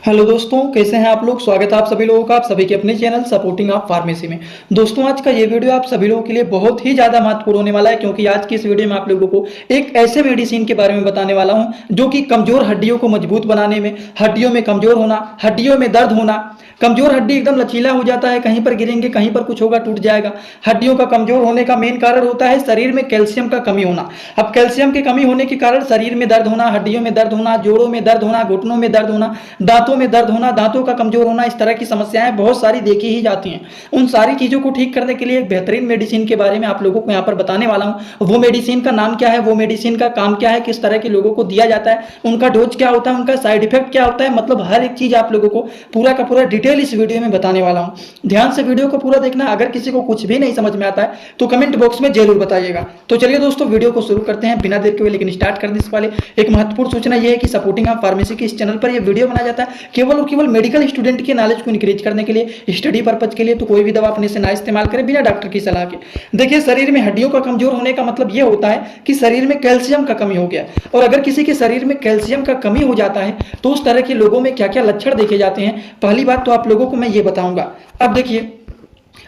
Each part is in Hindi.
हेलो दोस्तों, कैसे हैं आप लोग। स्वागत है आप सभी लोगों का आप सभी के अपने चैनल सपोर्टिंग ऑफ फार्मेसी में। दोस्तों, आज का ये वीडियो आप सभी लोगों के लिए बहुत ही ज़्यादा महत्वपूर्ण होने वाला है, क्योंकि आज की इस वीडियो में आप लोगों को एक ऐसे मेडिसिन के बारे में बताने वाला हूं जो कि कमजोर हड्डियों को मजबूत बनाने में, हड्डियों में कमजोर होना, हड्डियों में दर्द होना, कमजोर हड्डी एकदम लचीला हो जाता है, कहीं पर गिरेंगे कहीं पर कुछ होगा टूट जाएगा। हड्डियों का कमजोर होने का मेन कारण होता है शरीर में कैल्शियम का कमी होना। अब कैल्शियम की कमी होने के कारण शरीर में दर्द होना, हड्डियों में दर्द होना, जोड़ों में दर्द होना, घुटनों में दर्द होना, दांतों में दर्द होना, दांतों का कमजोर होना, इस तरह की समस्याएं बहुत सारी देखी ही जाती हैं। उन सारी चीजों को ठीक करने के लिए एक बेहतरीन मेडिसिन के बारे में आप लोगों को यहाँ पर बताने वाला हूँ। वो मेडिसिन का नाम क्या है, वो मेडिसिन का काम क्या है, किस तरह के लोगों को दिया जाता है, उनका डोज क्या होता है, उनका साइड इफेक्ट क्या होता है, मतलब हर एक चीज आप लोगों को पूरा का पूरा डिटेल इस वीडियो में बताने वाला हूं। ध्यान से वीडियो को पूरा देखना। अगर किसी को कुछ भी नहीं समझ में आता है तो कमेंट बॉक्स में जरूर बताइएगा। तो चलिए दोस्तों, वीडियो को शुरू करते हैं बिना देर के हुए। लेकिन स्टार्ट करने से पहले एक महत्वपूर्ण सूचना यह है कि सपोर्टिंग ऑफ फार्मेसी के इस चैनल पर यह वीडियो बनाया जाता है केवल और केवल मेडिकल स्टूडेंट के नॉलेज को इंक्रीज करने के लिए, स्टडी पर्पज के लिए। तो कोई भी दवा अपने से ना इस्तेमाल करें बिना डॉक्टर की सलाह के। देखिए, शरीर में हड्डियों का कमजोर होने का मतलब यह होता है कि शरीर में कैल्शियम का कमी हो गया। और अगर किसी के शरीर में कैल्शियम का कमी हो जाता है तो उस तरह के लोगों में क्या क्या लक्षण देखे जाते हैं, पहली बात तो आप लोगों को मैं ये बताऊंगा। अब देखिए,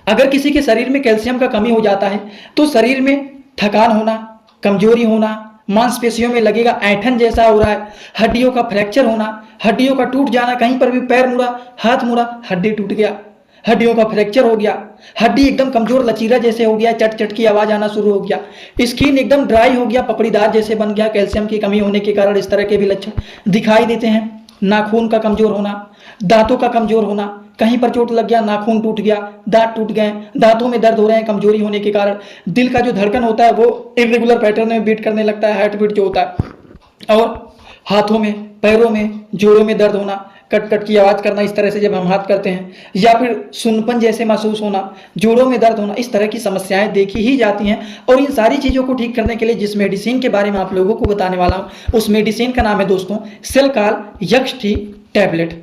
अगर किसी के शरीर में कैल्शियम का कमी हो जाता है तो शरीर में थकान होना, कमजोरी होना, मांसपेशियों में लगेगा ऐंठन जैसा हो रहा है, हड्डियों का फ्रैक्चर होना, हड्डियों का टूट जाना, कहीं पर भी पैर मुड़ा, हाथ मुड़ा, हड्डी टूट गया, हड्डियों का फ्रैक्चर हो गया, हड्डी एकदम कमजोर लचीला जैसे हो गया, चट चट की आवाज आना शुरू हो गया, स्किन एकदम ड्राई हो गया, पपड़ीदार जैसे बन गया। कैल्शियम की कमी होने के कारण इस तरह के भी लक्षण दिखाई देते हैं। नाखून का कमजोर होना, दांतों का कमजोर होना, कहीं पर चोट लग गया, नाखून टूट गया, दांत टूट गए, दांतों में दर्द हो रहे हैं कमजोरी होने के कारण। दिल का जो धड़कन होता है वो इर्रेगुलर पैटर्न में बीट करने लगता है, हार्ट बीट जो होता है। और हाथों में, पैरों में, जोड़ों में दर्द होना, कट कट की आवाज करना इस तरह से जब हम हाथ करते हैं, या फिर सुनपन जैसे महसूस होना, जोड़ों में दर्द होना, इस तरह की समस्याएं देखी ही जाती हैं। और इन सारी चीजों को ठीक करने के लिए जिस मेडिसिन के बारे में आप लोगों को बताने वाला हूं, उस मेडिसिन का नाम है दोस्तों सेल्काल एक्सटी टैबलेट।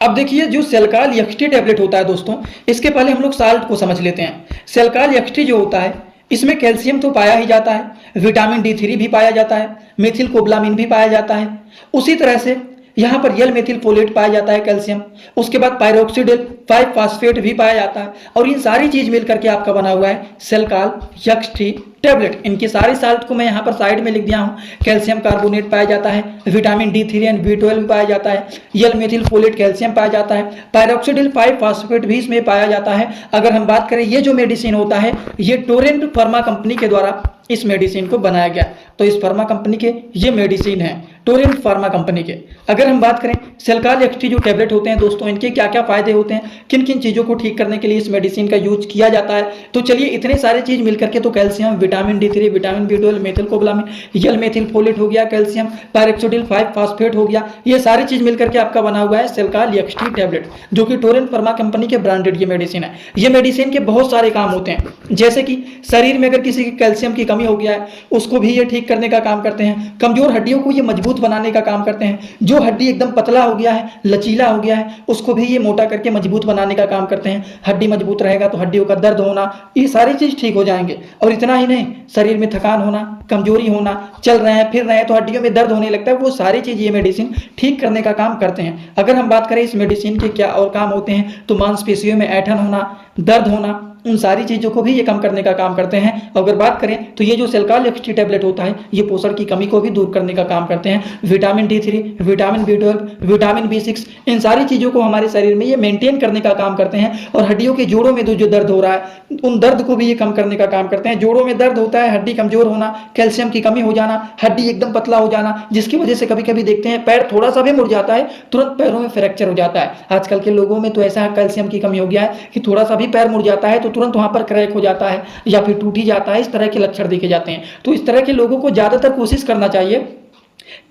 अब देखिए, जो सेल्काल एक्सटी टैबलेट होता है दोस्तों, इसके पहले हम लोग साल्ट को समझ लेते हैं। सेल्काल एक्सटी जो होता है इसमें कैल्शियम तो पाया ही जाता है, विटामिन D3 भी पाया जाता है, मेथिल कोबलामिन भी पाया जाता है, उसी तरह से यहाँ पर यल मेथिल फोलेट पाया जाता है कैल्शियम, उसके बाद पायरोक्सिडिल 5 फास्फेट भी पाया जाता है। और इन सारी चीज मिलकर के आपका बना हुआ है सेल्काल एक्सटी टैबलेट। इनके सारे साल्ट को मैं यहाँ पर साइड में लिख दिया हूँ। कैल्शियम कार्बोनेट पाया जाता है, विटामिन D3 एंड B12 पाया जाता है, यल मेथिल फोलेट कैल्शियम पाया जाता है, पायरोक्सिडिल 5 फास्फेट भी इसमें पाया जाता है। अगर हम बात करें, ये जो मेडिसिन होता है ये टोरेंट फार्मा कंपनी के द्वारा इस मेडिसिन को बनाया गया। तो इस फार्मा कंपनी के ये मेडिसिन है, टोरेंट फार्मा कंपनी के। अगर हम बात करें सेल्काल एक्सटी जो टैबलेट होते हैं दोस्तों, इनके क्या क्या फायदे होते हैं, किन किन चीजों को ठीक करने के लिए इस मेडिसिन का यूज किया जाता है, तो चलिए इतने सारे चीज मिलकर के, तो calcium, vitamin D3, vitamin B12, methylcobalamin, L methylfolate हो गया, कैल्शियम, पायरोक्सिडिल 5 फास्फेट हो गया, ये सारी चीज मिलकर के आपका बना हुआ है सेल्काल एक्सटी टैबलेट, जो कि टोरेंट फार्मा कंपनी के ब्रांडेड ये मेडिसिन है। ये मेडिसिन के बहुत सारे काम होते हैं, जैसे कि शरीर में अगर किसी की कैल्शियम की कमी हो गया है उसको भी ये ठीक करने का काम करते हैं। कमजोर हड्डियों को ये मजबूत बनाने का काम करते हैं। जो हड्डी एकदम पतला हो गया है, लचीला हो गया है, उसको भी ये मोटा करके मजबूत बनाने का काम करते हैं। हड्डी मजबूत रहेगा तो हड्डियों का दर्द होना, ये सारी चीज ठीक हो जाएंगे। और इतना ही नहीं, शरीर में थकान होना, कमजोरी होना, चल रहे हैं फिर रहे हैं तो हड्डियों में दर्द होने लगता है, वो सारी चीज ये मेडिसिन ठीक करने का काम करते हैं। अगर हम बात करें इस मेडिसिन के क्या और काम होते हैं, तो मांसपेशियों में ऐंठन होना, दर्द होना, उन सारी चीजों को भी ये कम करने का काम करते हैं। अगर बात करें तो ये जो सेल्काल एक्सटी टैबलेट होता है ये पोषण की कमी को भी दूर करने का काम करते हैं। Vitamin D3, vitamin B12, vitamin B6, इन सारी चीजों को हमारे शरीर में ये मेंटेन करने का काम करते हैं। और हड्डियों के जोड़ों में जो दर्द हो रहा है उन दर्द को भी ये कम करने का काम करते हैं। जोड़ों में दर्द होता है, हड्डी कमजोर होना, कैल्शियम की कमी हो जाना, हड्डी एकदम पतला हो जाना, जिसकी वजह से कभी कभी देखते हैं पैर थोड़ा सा भी मुड़ जाता है, तुरंत पैरों में फ्रैक्चर हो जाता है। आजकल के लोगों में तो ऐसा कैल्शियम की कमी हो गया है कि थोड़ा सा भी पैर मुड़ जाता है तो तुरंत वहां पर क्रैक हो जाता है या फिर टूट ही जाता है। इस तरह के लक्षण देखे जाते हैं। तो इस तरह के लोगों को ज्यादातर कोशिश करना चाहिए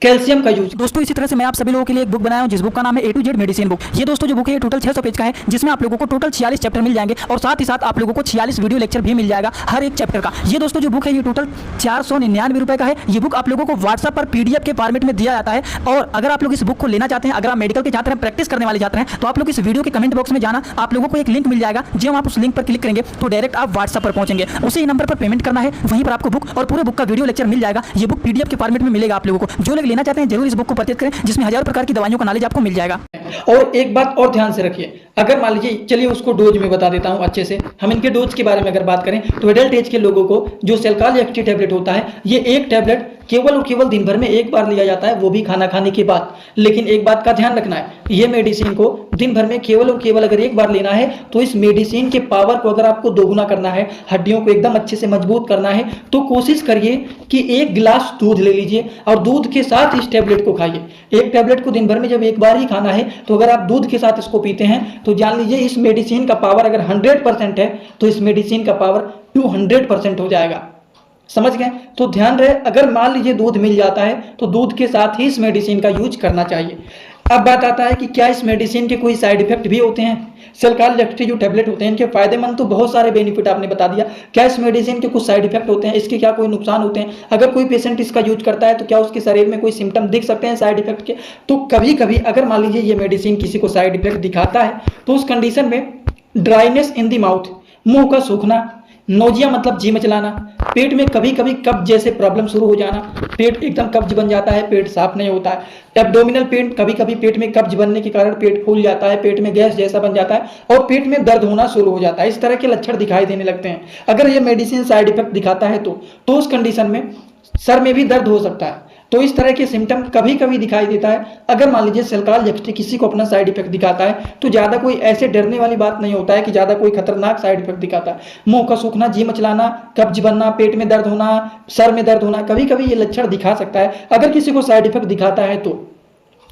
कैल्शियम का यूज। दोस्तों, इसी तरह से मैं आप सभी लोगों के लिए एक बुक बनाया हूं, जिस बुक का नाम है A to Z medicine book. ये दोस्तों जो बुक है ये टोटल 600 पेज का है, जिसमें आप लोगों को टोटल 46 चैप्टर मिल जाएंगे और साथ ही साथ आप लोगों को 46 वीडियो लेक्चर भी मिल जाएगा हर एक चैप्टर का। ये दोस्तों जो बुक है ये टोटल 499 रुपए का है। ये बुक आप लोगों को व्हाट्सएप पर PDF के फॉर्मेट में दिया जाता है। और अगर आप लोग इस बुक को लेना चाहते हैं, अगर आप मेडिकल के छात्र हैं, प्रैक्टिस करने वाले छात्र हैं, तो आप लोग इस वीडियो के कमेंट बॉक्स में जाना, आप लोगों को एक लिंक मिल जाएगा। जब आप उस लिंक पर क्लिक करेंगे तो डायरेक्ट आप व्हाट्सएप पर पहुंचेंगे, उसी नंबर पर पेमेंट करना है, वहीं पर आपको बुक और पूरे बुक का वीडियो लेक्चर मिल जाएगा। ये बुक PDF के फॉर्मेट में मिलेगा आप लोगों को। जो लोग लेना चाहते हैं जरूर इस बुक को परचेज करें, जिसमें हजारों प्रकार की दवाइयों का नॉलेज आपको मिल जाएगा। और एक बात और ध्यान से रखिए, अगर मान लीजिए, चलिए उसको डोज में बता देता हूं अच्छे से। हम इनके डोज के बारे में अगर बात करें तो एडल्ट एज के लोगों को जो सेल्काल एक्टी टैबलेट होता है, ये एक टैबलेट केवल और केवल दिन भर में एक बार लिया जाता है, वो भी खाना खाने के बाद। लेकिन एक बात का ध्यान रखना है, ये मेडिसिन को दिन भर में केवल और केवल अगर एक बार लेना है तो इस मेडिसिन के पावर को अगर आपको दोगुना करना है, हड्डियों को एकदम अच्छे से मजबूत करना है, तो कोशिश करिए कि एक गिलास दूध ले लीजिए और दूध के साथ इस टैबलेट को खाइए। एक टैबलेट को दिन भर में जब एक बार ही खाना है तो अगर आप दूध के साथ इसको पीते हैं तो जान लीजिए इस मेडिसिन का पावर अगर 100% है तो इस मेडिसिन का पावर 200% हो जाएगा। समझ गए? तो ध्यान रहे, अगर मान लीजिए दूध मिल जाता है तो दूध के साथ ही इस मेडिसिन का यूज करना चाहिए। अब बात आता है कि क्या इस मेडिसिन के कोई साइड इफेक्ट भी होते हैं? सेल्काल एक्टी जो टैबलेट होते हैं इनके फायदेमंद तो बहुत सारे बेनिफिट आपने बता दिया, क्या इस मेडिसिन के कुछ साइड इफेक्ट होते हैं? इसके क्या कोई नुकसान होते हैं? अगर कोई पेशेंट इसका यूज करता है तो क्या उसके शरीर में कोई सिम्टम दिख सकते हैं साइड इफेक्ट के? तो कभी कभी अगर मान लीजिए ये मेडिसिन किसी को साइड इफेक्ट दिखाता है तो उस कंडीशन में ड्राइनेस इन द माउथ, मुंह का सूखना, नोजिया मतलब जी मचलाना, पेट में कभी कभी कब्ज जैसे प्रॉब्लम शुरू हो जाना, पेट एकदम कब्ज बन जाता है, पेट साफ नहीं होता है, एब्डोमिनल पेन, कभी कभी पेट में कब्ज बनने के कारण पेट फूल जाता है, पेट में गैस जैसा बन जाता है और पेट में दर्द होना शुरू हो जाता है। इस तरह के लक्षण दिखाई देने लगते हैं। अगर ये मेडिसिन साइड इफेक्ट दिखाता है तो उस कंडीशन में सर में भी दर्द हो सकता है। तो इस तरह के सिम्टम कभी कभी दिखाई देता है। अगर मान लीजिए सेल्काल एक्टी किसी को अपना साइड इफेक्ट दिखाता है तो ज़्यादा कोई ऐसे डरने वाली बात नहीं होता है कि ज़्यादा कोई खतरनाक साइड इफेक्ट दिखाता है। मुंह का सूखना, जी मचलाना, कब्ज बनना, पेट में दर्द होना, सर में दर्द होना, कभी कभी ये लक्षण दिखा सकता है। अगर किसी को साइड इफेक्ट दिखाता है तो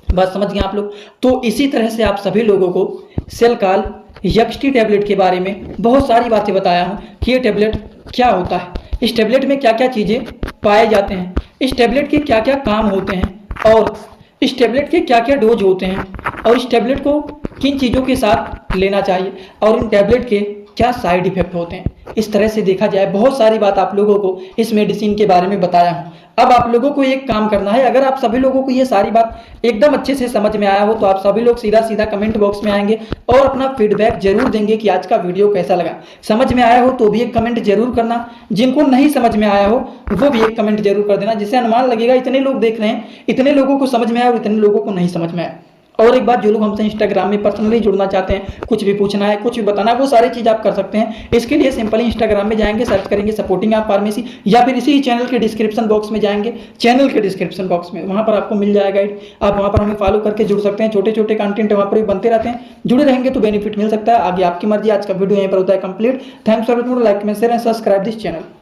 बात समझ गए आप लोग। तो इसी तरह से आप सभी लोगों को सेल्काल एक्टी टैबलेट के बारे में बहुत सारी बातें बताया हूँ कि ये टैबलेट क्या होता है, इस टैबलेट में क्या क्या चीज़ें पाए जाते हैं, इस टैबलेट के क्या क्या काम होते हैं और इस टैबलेट के क्या क्या डोज होते हैं और इस टैबलेट को किन चीज़ों के साथ लेना चाहिए और इन टैबलेट के क्या साइड इफेक्ट होते हैं। इस तरह से देखा जाए बहुत सारी बात आप लोगों को इस मेडिसिन के बारे में बताया हूँ। अब आप लोगों को एक काम करना है, अगर आप सभी लोगों को ये सारी बात एकदम अच्छे से समझ में आया हो तो आप सभी लोग सीधा सीधा कमेंट बॉक्स में आएंगे और अपना फीडबैक जरूर देंगे कि आज का वीडियो कैसा लगा। समझ में आया हो तो भी एक कमेंट जरूर करना, जिनको नहीं समझ में आया हो वो भी एक कमेंट जरूर कर देना, जिससे अनुमान लगेगा इतने लोग देख रहे हैं, इतने लोगों को समझ में आया और इतने लोगों को नहीं समझ में आया। और एक बात, जो लोग हमसे इंस्टाग्राम में पर्सनली जुड़ना चाहते हैं, कुछ भी पूछना है, कुछ भी बताना है, वो सारी चीज़ आप कर सकते हैं। इसके लिए सिंपली इंस्टाग्राम में जाएंगे, सर्च करेंगे सपोर्टिंग आप फार्मेसी, या फिर इसी चैनल के डिस्क्रिप्शन बॉक्स में जाएंगे, चैनल के डिस्क्रिप्शन बॉक्स में वहाँ पर आपको मिल जाएगा गाइड। आप वहाँ पर हमें फॉलो करके जुड़ सकते हैं, छोटे छोटे कंटेंट वहाँ पर भी बनते रहते हैं, जुड़े रहेंगे तो बेनिफिट मिल सकता है। आगे आपकी मर्जी। आज का वीडियो यहीं पर होता है complete. Thanks for like, share and subscribe this channel.